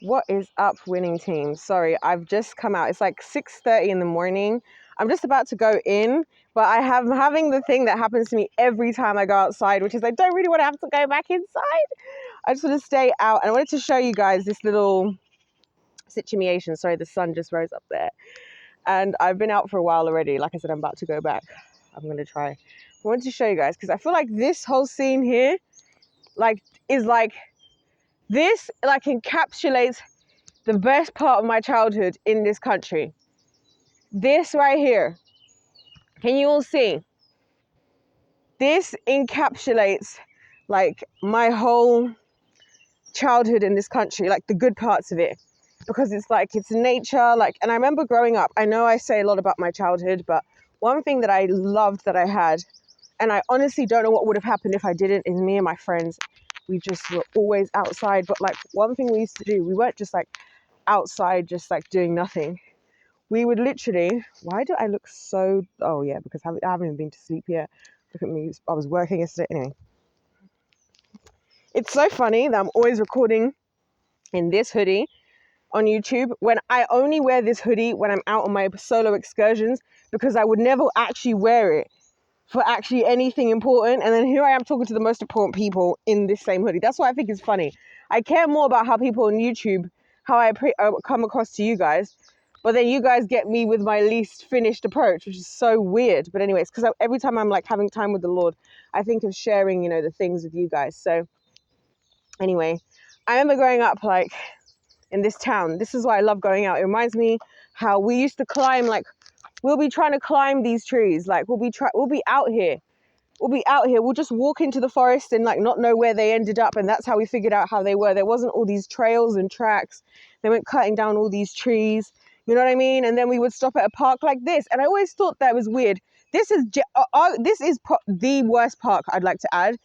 What is up, winning team? Sorry, I've just come out. It's like 6:30 in the morning. I'm just about to go in, but I'm having the thing that happens to me every time I go outside, which is I don't really want to have to go back inside. I just want to stay out. And I wanted to show you guys this little situation. Sorry, the sun just rose up there. And I've been out for a while already. Like I said, I'm about to go back. I'm going to try. I wanted to show you guys because I feel like this whole scene here, is like, this like encapsulates the best part of my childhood in this country. This right here. Can you all see? This encapsulates like my whole childhood in this country, like the good parts of it. Because it's like, it's nature, like, and I remember growing up, I know I say a lot about my childhood, but one thing that I loved that I had, and I honestly don't know what would have happened if I didn't, is me and my friends, we just were always outside. But like one thing we used to do, we weren't just like outside, just like doing nothing. We would literally, why do I look so, oh yeah, because I haven't even been to sleep yet. Look at me, I was working yesterday. Anyway, it's so funny that I'm always recording in this hoodie on YouTube when I only wear this hoodie when I'm out on my solo excursions, because I would never actually wear it for actually anything important. And then here I am talking to the most important people in this same hoodie. That's what I think is funny. I care more about how people on YouTube, how I come across to you guys, but then you guys get me with my least finished approach, which is so weird. But anyways, because every time I'm like having time with the Lord, I think of sharing, the things with you guys. So anyway, I remember growing up like in this town. This is why I love going out. It reminds me how we used to climb, like we'll be trying to climb these trees. Like we'll be out here. We'll just walk into the forest and like not know where they ended up. And that's how we figured out how they were. There wasn't all these trails and tracks. They went cutting down all these trees. You know what I mean? And then we would stop at a park like this. And I always thought that was weird. This is the worst park, I'd like to add,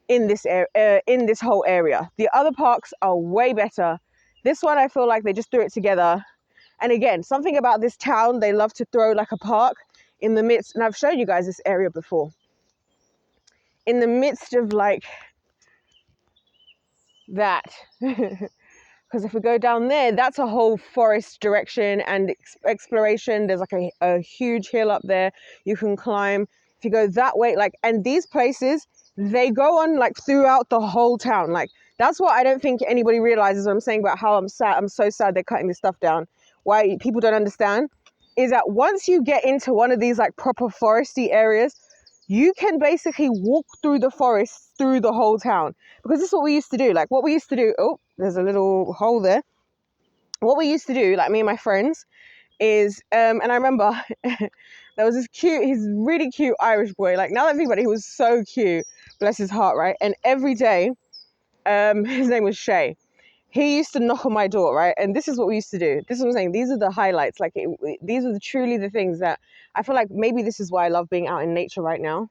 in this whole area. The other parks are way better. This one, I feel like they just threw it together. And again, something about this town, they love to throw like a park in the midst. And I've shown you guys this area before. In the midst of like that. Because if we go down there, that's a whole forest direction and exploration. There's like a huge hill up there you can climb. If you go that way, like, and these places, they go on like throughout the whole town. Like, that's what I don't think anybody realizes when I'm saying about how I'm sad. I'm so sad they're cutting this stuff down. Why people don't understand is that once you get into one of these like proper foresty areas, you can basically walk through the forest through the whole town. Because this is what we used to do. Like what we used to do, oh, there's a little hole there. What we used to do, like me and my friends, is, and I remember there was he's really cute Irish boy. Like now that I think about it, he was so cute, bless his heart, right? And every day, his name was Shay. He used to knock on my door, right? And this is what we used to do. This is what I'm saying. These are the highlights. Like these are truly the things that I feel like maybe this is why I love being out in nature right now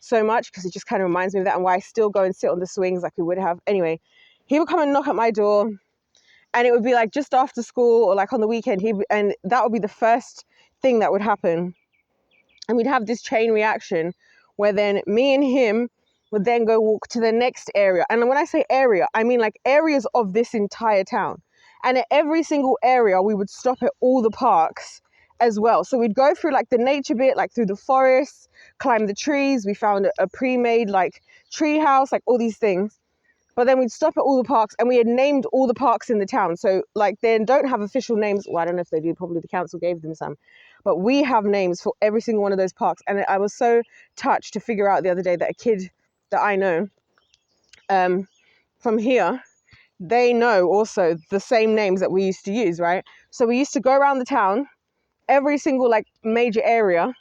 so much, because it just kind of reminds me of that, and why I still go and sit on the swings like we would have. Anyway, he would come and knock at my door, and it would be like just after school or like on the weekend, and that would be the first thing that would happen. And we'd have this chain reaction where then me and him would then go walk to the next area. And when I say area, I mean like areas of this entire town. And at every single area, we would stop at all the parks as well. So we'd go through like the nature bit, like through the forests, climb the trees. We found a pre-made like tree house, like all these things. But then we'd stop at all the parks, and we had named all the parks in the town. So like they don't have official names. Well, I don't know if they do. Probably the council gave them some. But we have names for every single one of those parks. And I was so touched to figure out the other day that a kid that I know from here, they know also the same names that we used to use, right? So we used to go around the town, every single like major area,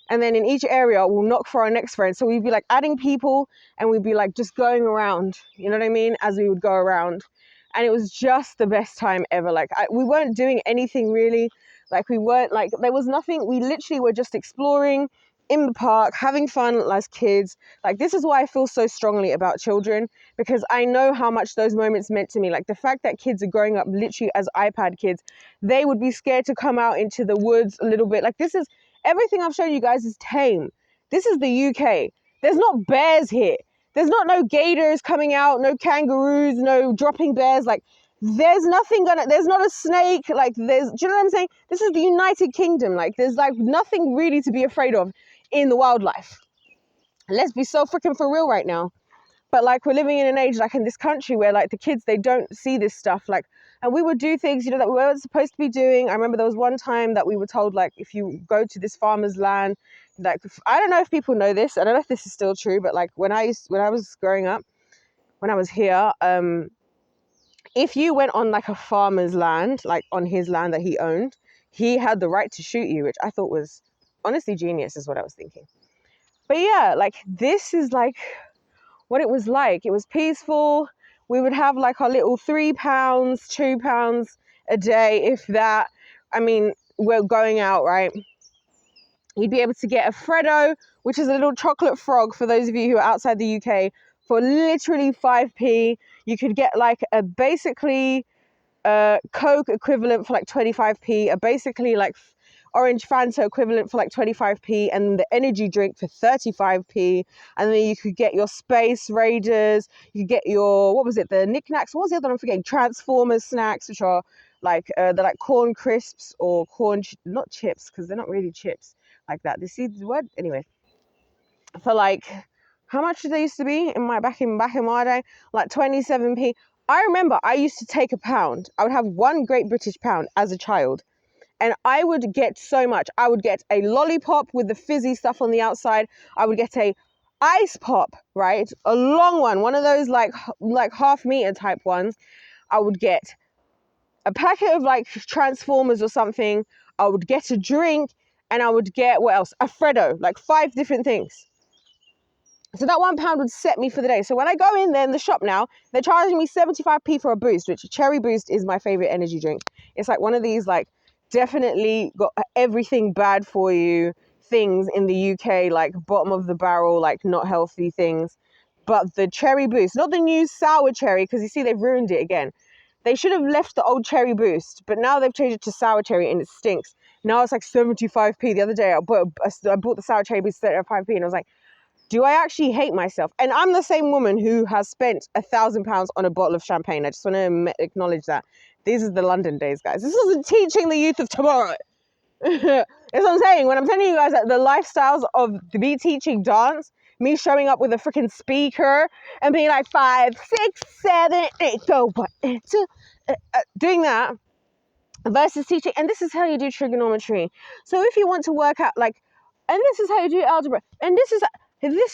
and then in each area we'll knock for our next friend. So we'd be like adding people, and we'd be like just going around, you know what I mean, as we would go around. And it was just the best time ever. Like we weren't doing anything really. Like we weren't like, there was nothing. We literally were just exploring in the park, having fun as kids. Like this is why I feel so strongly about children, because I know how much those moments meant to me. Like the fact that kids are growing up literally as iPad kids, they would be scared to come out into the woods a little bit. Like this is, everything I've shown you guys is tame. This is the UK. There's not bears here. There's not no gators coming out, no kangaroos, no dropping bears. Like there's not a snake, like do you know what I'm saying? This is the United Kingdom. Like there's like nothing really to be afraid of in the wildlife. Let's be so freaking for real right now. But like we're living in an age like in this country where like the kids, they don't see this stuff, like, and we would do things, that we weren't supposed to be doing. I remember there was one time that we were told, like, if you go to this farmer's land, like, I don't know if people know this, I don't know if this is still true, but like when I was growing up, when I was here, if you went on like a farmer's land, like on his land that he owned, he had the right to shoot you, which I thought was honestly genius, is what I was thinking. But yeah, like this is like what it was like. It was peaceful. We would have like our little £3, £2 a day, if that. I mean, we're going out, right? You'd be able to get a Freddo, which is a little chocolate frog for those of you who are outside the UK, for literally 5p. You could get like a basically Coke equivalent for like 25p, a basically like Orange Fanta equivalent for like 25p, and the energy drink for 35p. And then you could get your Space Raiders, you could get your, what was it, the knickknacks, what was the other one I'm forgetting, Transformers snacks, which are like they're like corn crisps or not chips, because they're not really chips like that. They see the word anyway. For like, how much did they used to be back in my day? Like 27p. I remember I used to take £1. I would have one Great British pound as a child, and I would get so much. I would get a lollipop with the fizzy stuff on the outside. I would get a ice pop, right? A long one of those like half-meter type ones. I would get a packet of like Transformers or something. I would get a drink, and I would get, what else? A Freddo, like 5 different things. So that £1 would set me for the day. So when I go in there in the shop now, they're charging me 75p for a Boost, which Cherry Boost is my favorite energy drink. It's like one of these like definitely got everything bad for you things in the UK, like bottom of the barrel, like not healthy things. But the Cherry Boost, not the new sour cherry, because you see they've ruined it again. They should have left the old Cherry Boost, but now they've changed it to sour cherry and it stinks. Now it's like 75p. The other day I bought the sour cherry Boost at 5p, and I was like, do I actually hate myself? And I'm the same woman who has spent £1,000 on a bottle of champagne. I just want to acknowledge that. These are the London days, guys. This isn't teaching the youth of tomorrow. That's what I'm saying. When I'm telling you guys that the lifestyles of me teaching dance, me showing up with a freaking speaker and being like 5, 6, 7, 8, go 1, 2, doing that versus teaching. And this is how you do trigonometry. So if you want to work out like, and this is how you do algebra, and this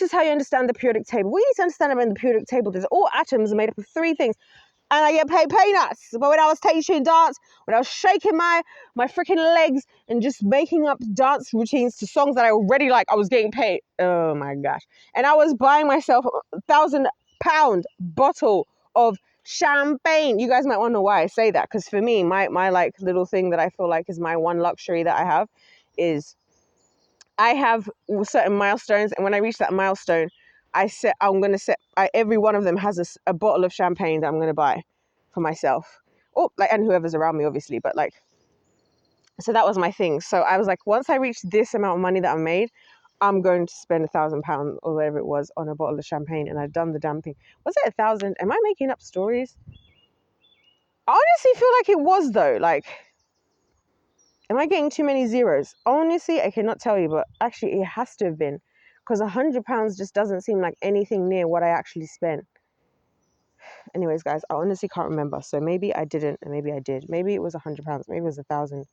is how you understand the periodic table. We need to understand about the periodic table. There's all atoms are made up of 3 things. And I get paid peanuts. But when I was teaching dance, when I was shaking my freaking legs and just making up dance routines to songs that I already like, I was getting paid. Oh my gosh. And I was buying myself a £1,000 bottle of champagne. You guys might want to know why I say that. Because for me, my like little thing that I feel like is my one luxury that I have is I have certain milestones, and when I reach that milestone, every one of them has a bottle of champagne that I'm going to buy for myself. Oh, like, and whoever's around me, obviously, but like, so that was my thing. So I was like, once I reach this amount of money that I made, I'm going to spend £1,000 or whatever it was on a bottle of champagne, and I've done the damn thing. Was it 1,000? Am I making up stories? I honestly feel like it was though, like, am I getting too many zeros? Honestly, I cannot tell you, but actually it has to have been, because £100 just doesn't seem like anything near what I actually spent. Anyways, guys, I honestly can't remember. So maybe I didn't, and maybe I did. Maybe it was £100, maybe it was 1,000.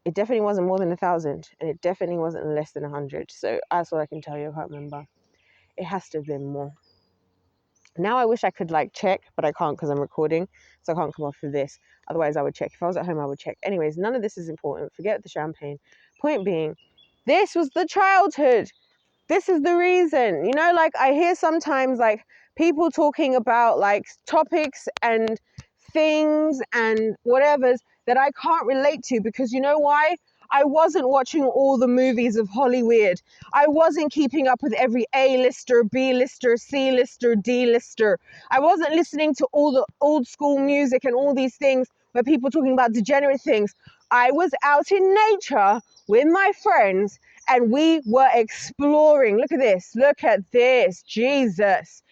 It definitely wasn't more than 1,000, and it definitely wasn't less than 100. So that's what I can tell you. I can't remember. It has to have been more. Now I wish I could like check, but I can't because I'm recording, so I can't come off of this. Otherwise I would check. If I was at home, I would check. Anyways, none of this is important. Forget the champagne. Point being, this was the childhood. This is the reason. You know, like I hear sometimes like people talking about like topics and things and whatever's that I can't relate to, because you know why? I wasn't watching all the movies of Hollywood. I wasn't keeping up with every A-lister, B-lister, C-lister, D-lister. I wasn't listening to all the old school music and all these things where people talking about degenerate things. I was out in nature with my friends and we were exploring. Look at this. Look at this. Jesus.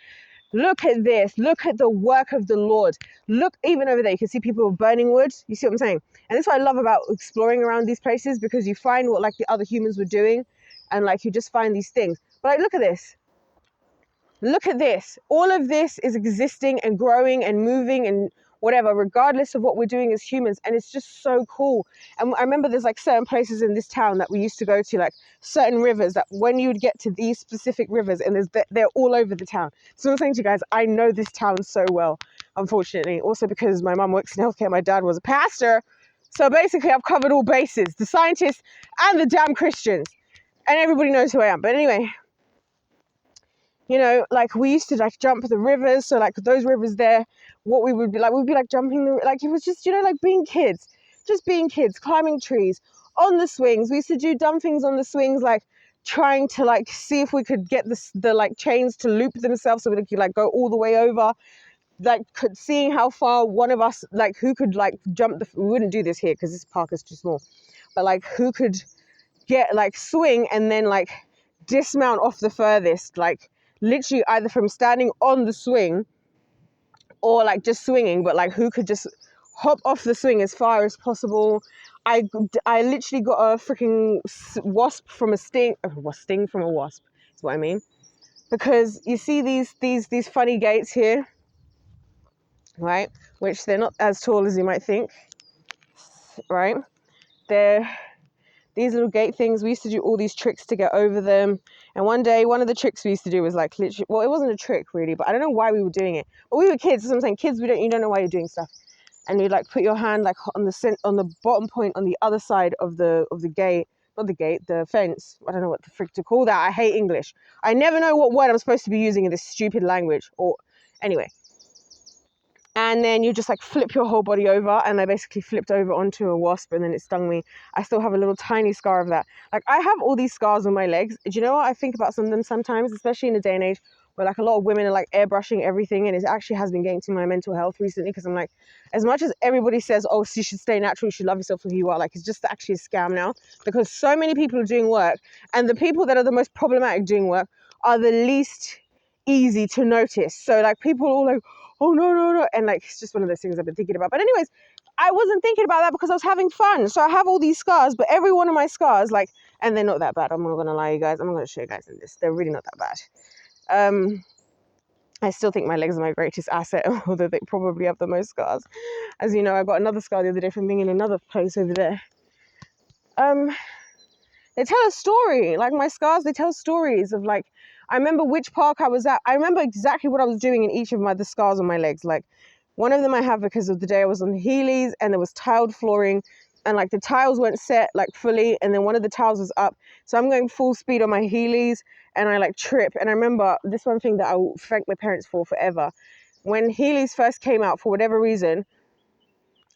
Look at this. Look at the work of the Lord. Look, even over there, you can see people burning wood. You see what I'm saying? And that's what I love about exploring around these places, because you find what like the other humans were doing, and like you just find these things. But like, look at this. Look at this. All of this is existing and growing and moving and whatever, regardless of what we're doing as humans. And it's just so cool. And I remember there's like certain places in this town that we used to go to, like certain rivers, that when you'd get to these specific rivers, and they're all over the town. So I'm saying to you guys, I know this town so well, unfortunately. Also because my mum works in healthcare, my dad was a pastor. So basically I've covered all bases, the scientists and the damn Christians. And everybody knows who I am. But anyway, you know, like we used to like jump the rivers. So like those rivers there, what we would be like, we'd be like jumping like it was just, you know, like being kids, just being kids, climbing trees, on the swings. We used to do dumb things on the swings, like trying to like see if we could get the like chains to loop themselves so we could like go all the way over. Like seeing how far one of us, like who could like jump we wouldn't do this here because this park is too small, but like who could get like swing and then like dismount off the furthest, like literally either from standing on the swing or like just swinging, but like who could just hop off the swing as far as possible. I literally got a freaking wasp from a sting from a wasp is what I mean, because you see these funny gates here, right, which they're not as tall as you might think, right? They're these little gate things. We used to do all these tricks to get over them. And one day, one of the tricks we used to do was like literally, well, it wasn't a trick really, but I don't know why we were doing it. But we were kids. So I'm saying, kids, you don't know why you're doing stuff. And you like put your hand like on the bottom point on the other side of the gate, not the gate, the fence. I don't know what the frick to call that. I hate English. I never know what word I'm supposed to be using in this stupid language. Or anyway. And then you just like flip your whole body over, and I basically flipped over onto a wasp and then it stung me. I still have a little tiny scar of that. Like I have all these scars on my legs. Do you know what I think about some of them sometimes, especially in a day and age where like a lot of women are like airbrushing everything, and it actually has been getting to my mental health recently, because I'm like, as much as everybody says, oh, you should stay natural, you should love yourself for who you are, like it's just actually a scam now, because so many people are doing work, and the people that are the most problematic doing work are the least easy to notice. So like people are all like, oh no, and like it's just one of those things I've been thinking about. But anyways, I wasn't thinking about that because I was having fun. So I have all these scars, but every one of my scars, like, and they're not that bad. I'm not gonna lie, you guys. I'm not gonna show you guys in this. They're really not that bad. I still think my legs are my greatest asset, although they probably have the most scars. As you know, I got another scar the other day from being in another place over there. They tell a story. Like my scars, they tell stories of like, I remember which park I was at. I remember exactly what I was doing in each of the scars on my legs. Like one of them I have because of the day I was on Heelys and there was tiled flooring, and like the tiles weren't set like fully, and then one of the tiles was up. So I'm going full speed on my Heelys and I like trip. And I remember this one thing that I will thank my parents for forever. When Heelys first came out, for whatever reason,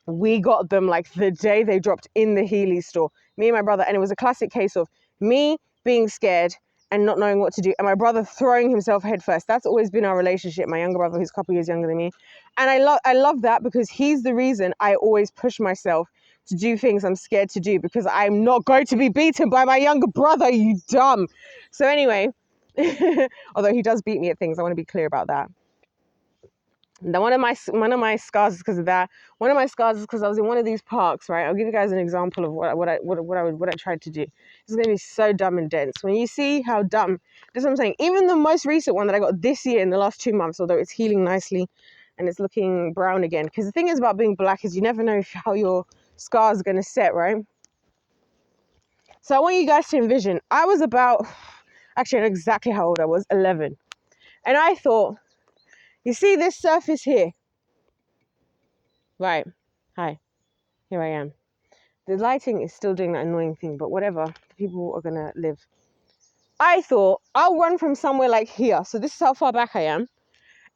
we got them like the day they dropped in the Heelys store, me and my brother. And it was a classic case of me being scared and not knowing what to do, and my brother throwing himself head first. That's always been our relationship. My younger brother, who's a couple years younger than me. And I love that, because he's the reason I always push myself to do things I'm scared to do, because I'm not going to be beaten by my younger brother, you dumb. So anyway, although he does beat me at things, I want to be clear about that. Now, one of my scars is because of that. One of my scars is because I was in one of these parks, right? I'll give you guys an example of what I tried to do. It's going to be so dumb and dense. When you see how dumb, that's what I'm saying. Even the most recent one that I got this year in the last 2 months, although it's healing nicely and it's looking brown again. Because the thing is about being black is you never know how your scars are going to set, right? So I want you guys to envision, I was about, actually I know exactly how old I was, 11. And I thought, you see this surface here? Right. Hi. Here I am. The lighting is still doing that annoying thing, but whatever. People are going to live. I thought I'll run from somewhere like here. So this is how far back I am.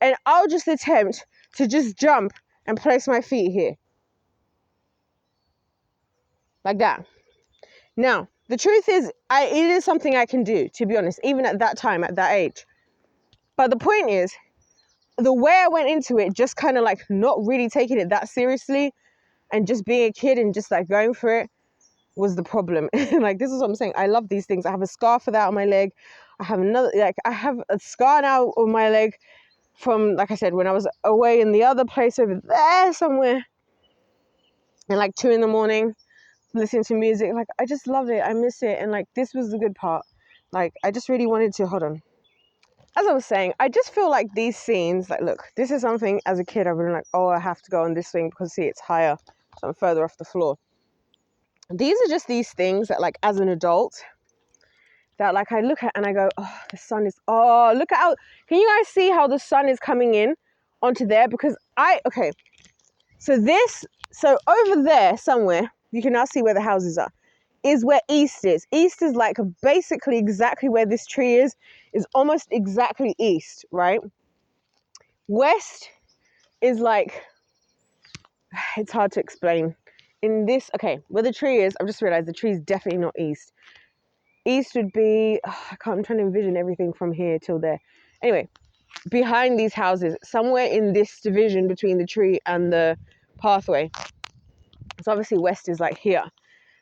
And I'll just attempt to just jump and place my feet here. Like that. Now, the truth is, it is something I can do, to be honest, even at that time, at that age. But the point is, the way I went into it, just kind of like not really taking it that seriously and just being a kid and just like going for it, was the problem. Like, this is what I'm saying. I love these things. I have a scar for that on my leg. I have another, like, I have a scar now on my leg from, like I said, when I was away in the other place over there somewhere, and like 2 a.m, listening to music. Like, I just loved it. I miss it. And like, this was the good part. Like, I just really wanted to, hold on. As I was saying, I just feel like these scenes, like, look, this is something as a kid I've been like, oh, I have to go on this swing because see, it's higher. So I'm further off the floor. These are just these things that, like, as an adult, that like I look at and I go, oh, the sun is, oh, look at how, can you guys see how the sun is coming in onto there? Because okay, so over there somewhere, you can now see where the houses are, is where east is. East is like basically exactly where this tree is almost exactly east, right? West is like, it's hard to explain. In this, okay, where the tree is, I've just realized the tree is definitely not east. East would be, I'm trying to envision everything from here till there. Anyway, behind these houses, somewhere in this division between the tree and the pathway. So obviously west is like here.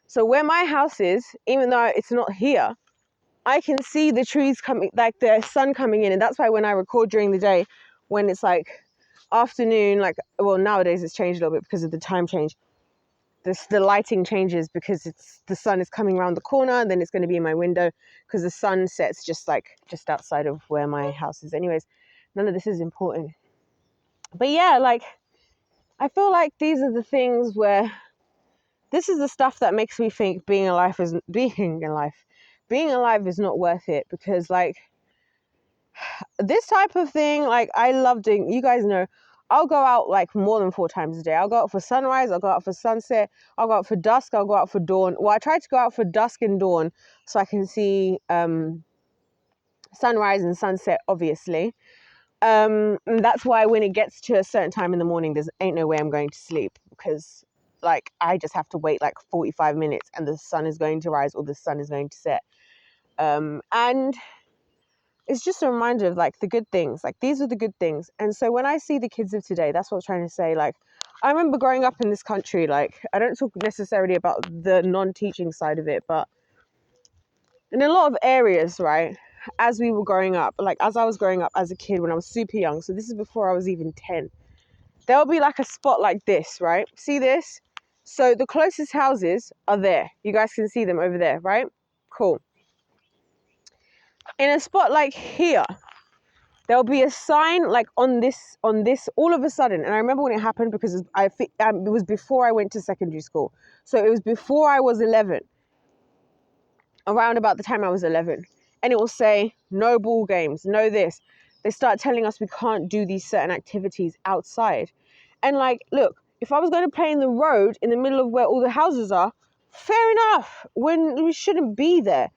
So where my house is, even though it's not here, I can see the trees coming, like the sun coming in. And that's why when I record during the day, when it's like afternoon, like, well, nowadays it's changed a little bit because of the time change. The lighting changes because the sun is coming around the corner, and then it's going to be in my window because the sun sets just outside of where my house is. Anyways, none of this is important. But yeah, like, I feel like these are the things where this is the stuff that makes me think being alive is not worth it, because like this type of thing, like, I love doing, you guys know, I'll go out like more than 4 times a day. I'll go out for sunrise, I'll go out for sunset, I'll go out for dusk, I'll go out for dawn. Well, I try to go out for dusk and dawn so I can see sunrise and sunset, obviously. And that's why when it gets to a certain time in the morning, there's ain't no way I'm going to sleep, because like I just have to wait like 45 minutes and the sun is going to rise or the sun is going to set. And it's just a reminder of like the good things. Like, these are the good things. And so when I see the kids of today, that's what I'm trying to say. Like, I remember growing up in this country, like, I don't talk necessarily about the non-teaching side of it, but in a lot of areas, right, as we were growing up, like as I was growing up as a kid when I was super young, so this is before I was even 10, there'll be like a spot like this, right? See this? So the closest houses are there. You guys can see them over there, right? Cool. In a spot like here, there'll be a sign like on this all of a sudden. And I remember when it happened because it was before I went to secondary school. So it was before I was 11, around about the time I was 11. And it will say, no ball games, no this. They start telling us we can't do these certain activities outside. And like, look, if I was going to play in the road in the middle of where all the houses are, fair enough, when we shouldn't be there.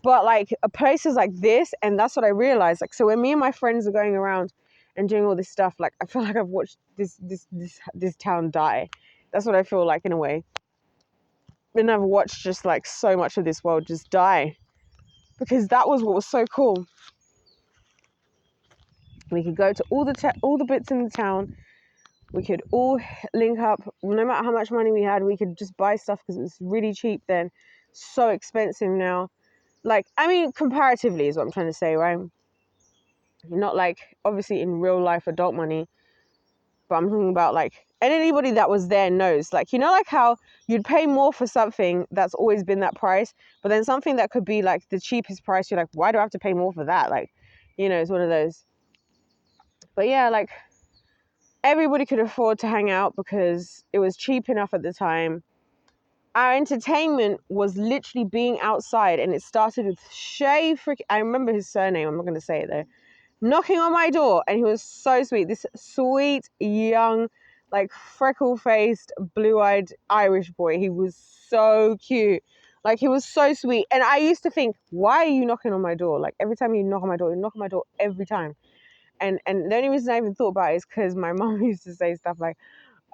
But like places like this, and that's what I realized. Like, so when me and my friends are going around and doing all this stuff, like, I feel like I've watched this town die. That's what I feel like in a way. And I've watched just like so much of this world just die, because that was what was so cool. We could go to all the bits in the town. We could all link up. No matter how much money we had, we could just buy stuff because it was really cheap then. So expensive now. Like, I mean, comparatively is what I'm trying to say, right? Not like, obviously, in real life adult money, but I'm talking about like, and anybody that was there knows, like, you know, like how you'd pay more for something that's always been that price, but then something that could be like the cheapest price, you're like, why do I have to pay more for that? Like, you know, it's one of those. But yeah, like, everybody could afford to hang out because it was cheap enough at the time. Our entertainment was literally being outside, and it started with I remember his surname, I'm not going to say it though, knocking on my door, and he was so sweet. This sweet, young, like freckle-faced, blue-eyed Irish boy. He was so cute. Like, he was so sweet. And I used to think, why are you knocking on my door? Like, every time you knock on my door, you knock on my door every time. And the only reason I even thought about it is because my mom used to say stuff like,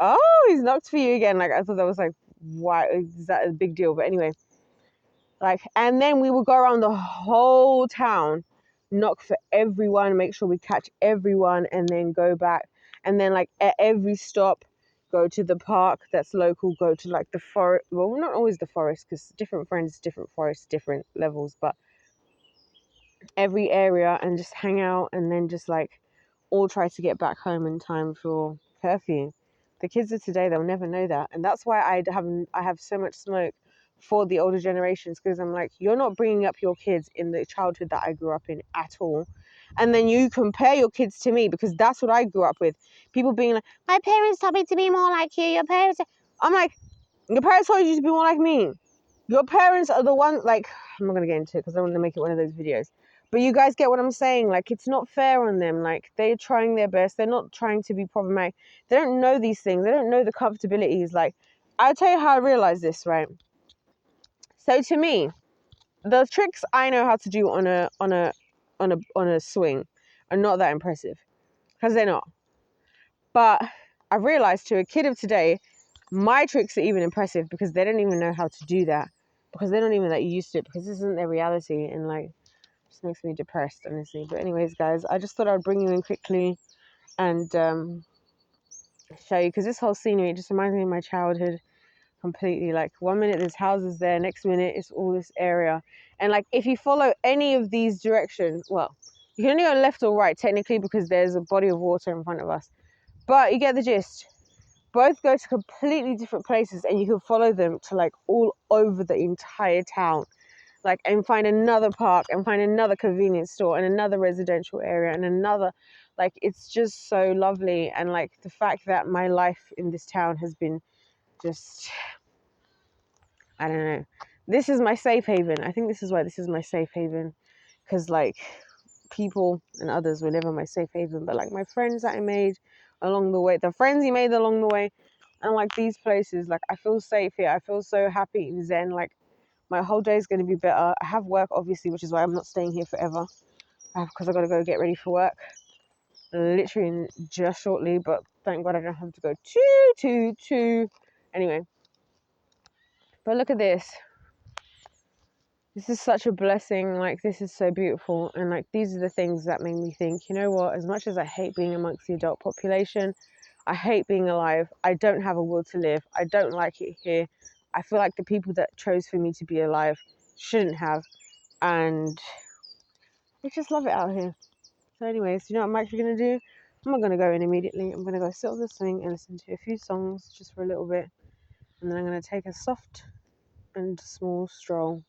oh, he's knocked for you again. Like, I thought that was like, why is that a big deal? But anyway, like, and then we would go around the whole town, knock for everyone, make sure we catch everyone, and then go back. And then like at every stop, go to the park that's local, go to like the forest. Well, not always the forest, because different friends, different forests, different levels, but every area, and just hang out, and then just like all try to get back home in time for curfew. The kids of today, they'll never know that. And that's why I have so much smoke for the older generations, because I'm like, you're not bringing up your kids in the childhood that I grew up in at all. And then you compare your kids to me, because that's what I grew up with. People being like, my parents told me to be more like you. Your parents. I'm like, your parents told you to be more like me. Your parents are the ones, like, I'm not going to get into it because I want to make it one of those videos. But you guys get what I'm saying. Like, it's not fair on them. Like, they're trying their best. They're not trying to be problematic. They don't know these things. They don't know the comfortabilities. Like, I'll tell you how I realized this, right? So to me, the tricks I know how to do on a swing are not that impressive, because they're not. But I realized to a kid of today, my tricks are even impressive, because they don't even know how to do that, because they're not even that used to it, because this isn't their reality, and like, it just makes me depressed, honestly. But anyways, guys, I just thought I'd bring you in quickly and show you, because this whole scenery, it just reminds me of my childhood completely. Like, 1 minute there's houses there, next minute it's all this area. And like, if you follow any of these directions, well, you can only go left or right technically, because there's a body of water in front of us, but you get the gist. Both go to completely different places, and you can follow them to like all over the entire town, like, and find another park, and find another convenience store, and another residential area, and another, like, it's just so lovely. And like, the fact that my life in this town has been just, I don't know, this is my safe haven. I think this is why this is my safe haven, because like, people and others were never my safe haven, but like, my friends that I made along the way, the friends you made along the way, and like, these places, like, I feel safe here. I feel so happy and zen. Like, my whole day is going to be better. I have work, obviously, which is why I'm not staying here forever, because I've got to go get ready for work literally just shortly. But thank God I don't have to go too anyway. But look at this. This is such a blessing. Like, this is so beautiful. And like, these are the things that make me think, you know what, as much as I hate being amongst the adult population, I hate being alive, I don't have a will to live, I don't like it here. I feel like the people that chose for me to be alive shouldn't have. And I just love it out here. So anyways, you know what I'm actually going to do? I'm not going to go in immediately. I'm going to go sit on the swing and listen to a few songs just for a little bit. And then I'm going to take a soft and small stroll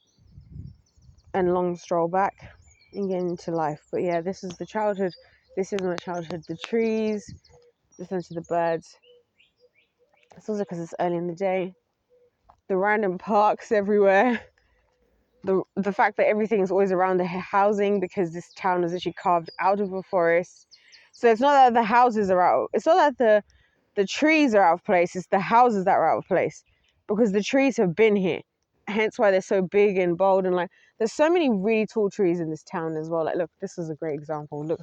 and long stroll back and get into life. But yeah, this is the childhood. This is my childhood. The trees, listen to the birds. It's also because it's early in the day. The random parks everywhere. The fact that everything's always around the housing, because this town is actually carved out of a forest. So it's not that the houses are out. It's not that the trees are out of place. It's the houses that are out of place, because the trees have been here. Hence why they're so big and bold. And like, there's so many really tall trees in this town as well. Like, look, this is a great example. Look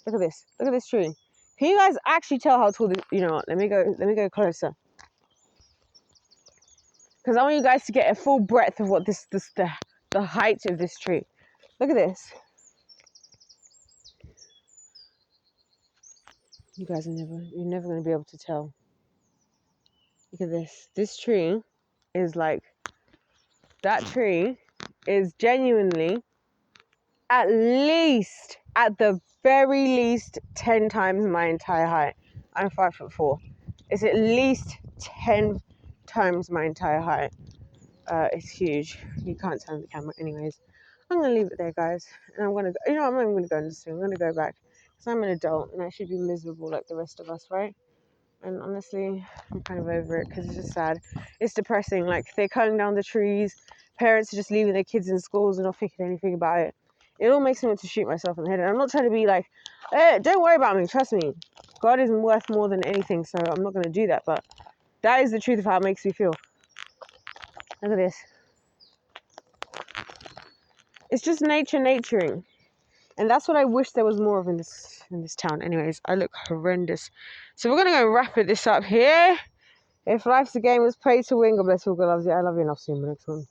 at this. Look at this tree. Can you guys actually tell how tall this? You know what? Let me go closer, because I want you guys to get a full breadth of what the height of this tree. Look at this. You guys you're never going to be able to tell. Look at this. This tree is like, that tree is genuinely at the very least 10 times my entire height. I'm 5'4". It's at least 10 times my entire height. It's huge. You can't tell on the camera. Anyways, I'm going to leave it there, guys. And I'm going to go, you know what, I'm not even going to go into this thing. I'm going to go back, because I'm an adult and I should be miserable like the rest of us, right? And honestly, I'm kind of over it, because it's just sad. It's depressing. Like, they're cutting down the trees. Parents are just leaving their kids in schools and not thinking anything about it. It all makes me want to shoot myself in the head. And I'm not trying to be like, don't worry about me. Trust me. God is worth more than anything. So I'm not going to do that. But that is the truth of how it makes me feel. Look at this. It's just naturing. And that's what I wish there was more of in this town. Anyways, I look horrendous. So we're going to go wrap this up here. If life's a game, it's pay to win. God bless you. God loves you. I love you, and I'll see you in the next one.